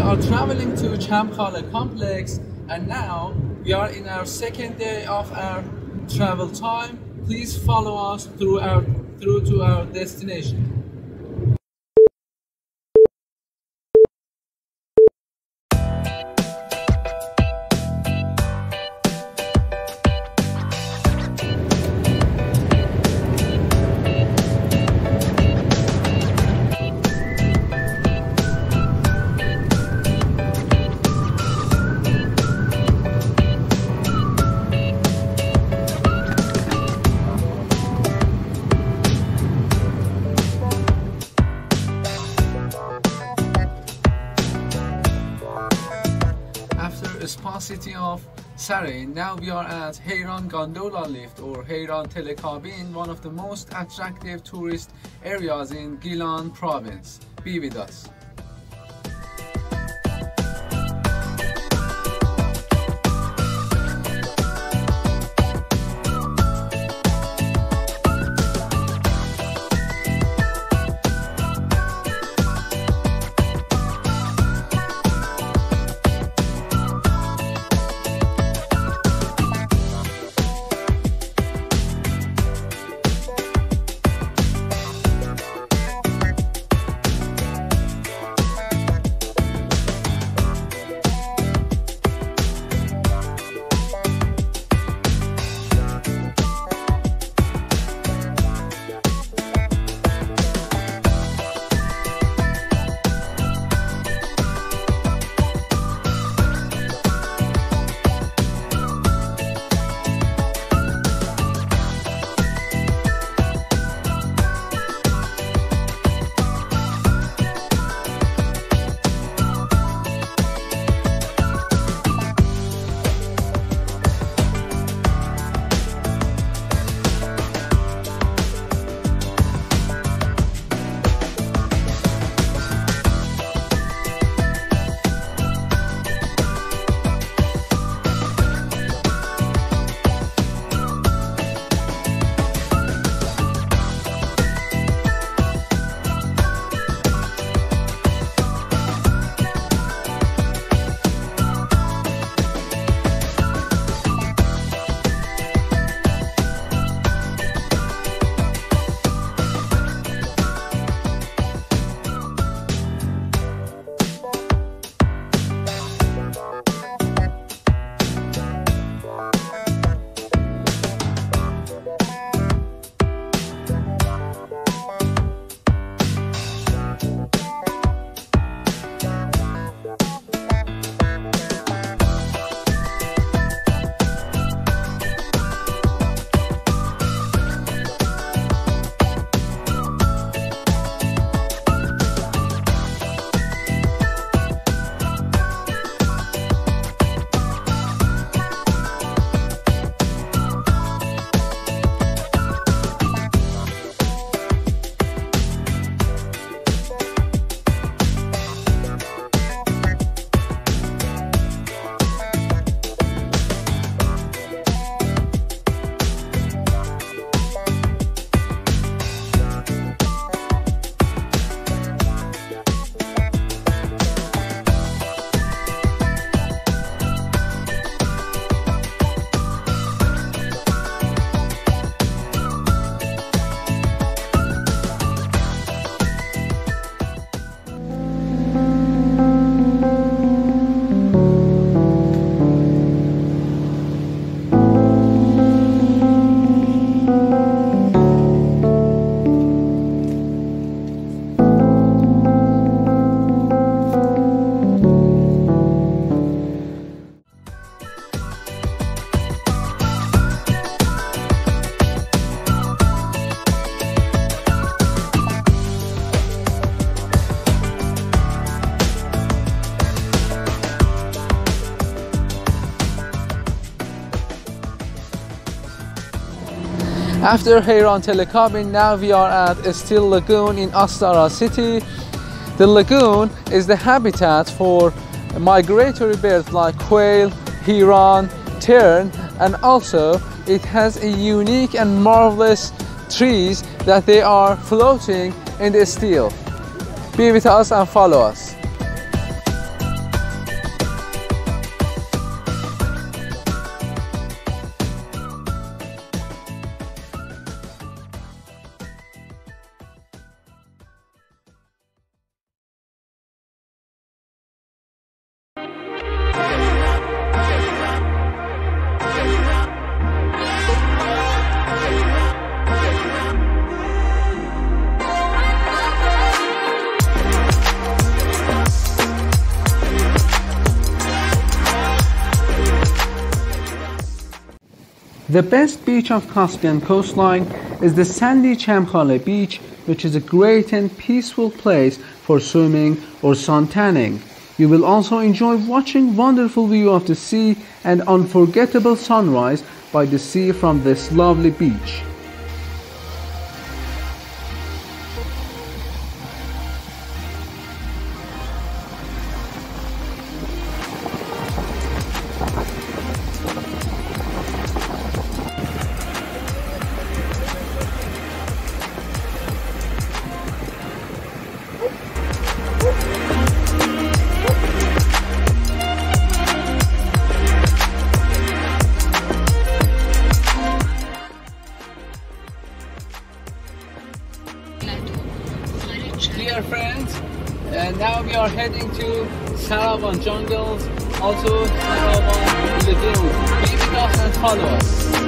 are traveling to Chamkhaleh complex, and now we are in our second day of our travel time. Please follow us through to our destination. Spa city of Saravan, now we are at Heiran gondola lift or Heiran telecabin, one of the most attractive tourist areas in Gilan province. Be with us. After Heiran telecabin, now we are at a still lagoon in Astara city. The lagoon is the habitat for migratory birds like quail, Heiran, tern, and also it has a unique and marvelous trees that they are floating in the still. Be with us and follow us. The best beach of Caspian coastline is the sandy Chamkhaleh beach, which is a great and peaceful place for swimming or suntanning. You will also enjoy watching wonderful view of the sea and unforgettable sunrise by the sea from this lovely beach. Dear friends, now we are heading to Saravan jungles, also Saravan lagoon. Be with us and follow us.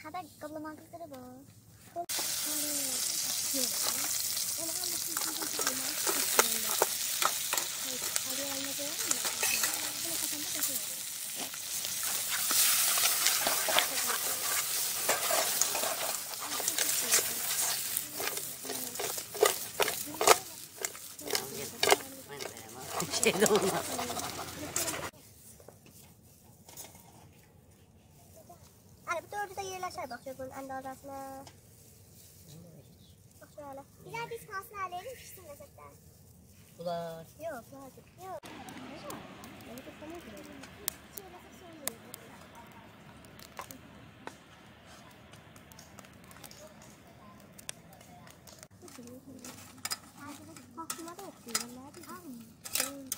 حضرتك قبل ما تضربه Aslı. Bak şöyle. Güzel biz paslarlayalım pişsin lezzetler. Bunlar. Yok, lazım. Yok. Beni de sana girelim. Şöyle sormayayım. Aklıma da okuyorum. Nerede? Şöyle.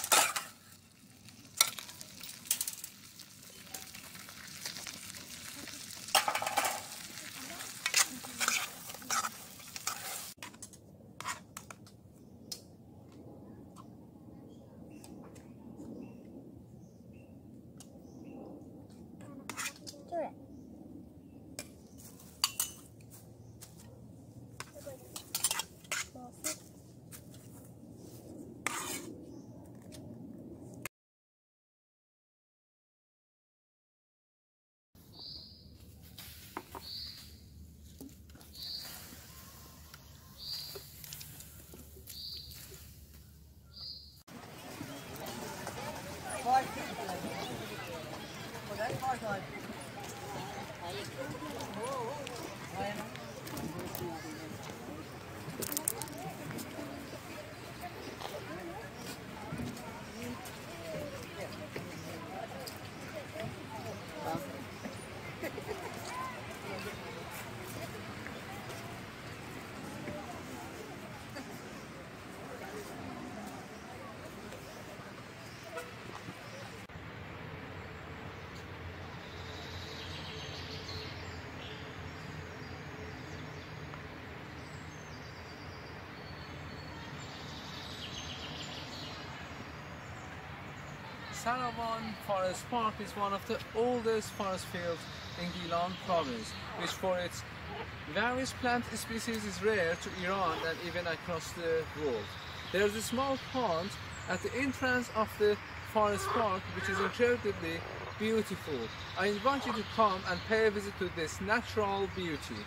Saravan Forest Park is one of the oldest forest fields in Gilan province, which for its various plant species is rare to Iran and even across the world. There is a small pond at the entrance of the forest park which is incredibly beautiful. I invite you to come and pay a visit to this natural beauty.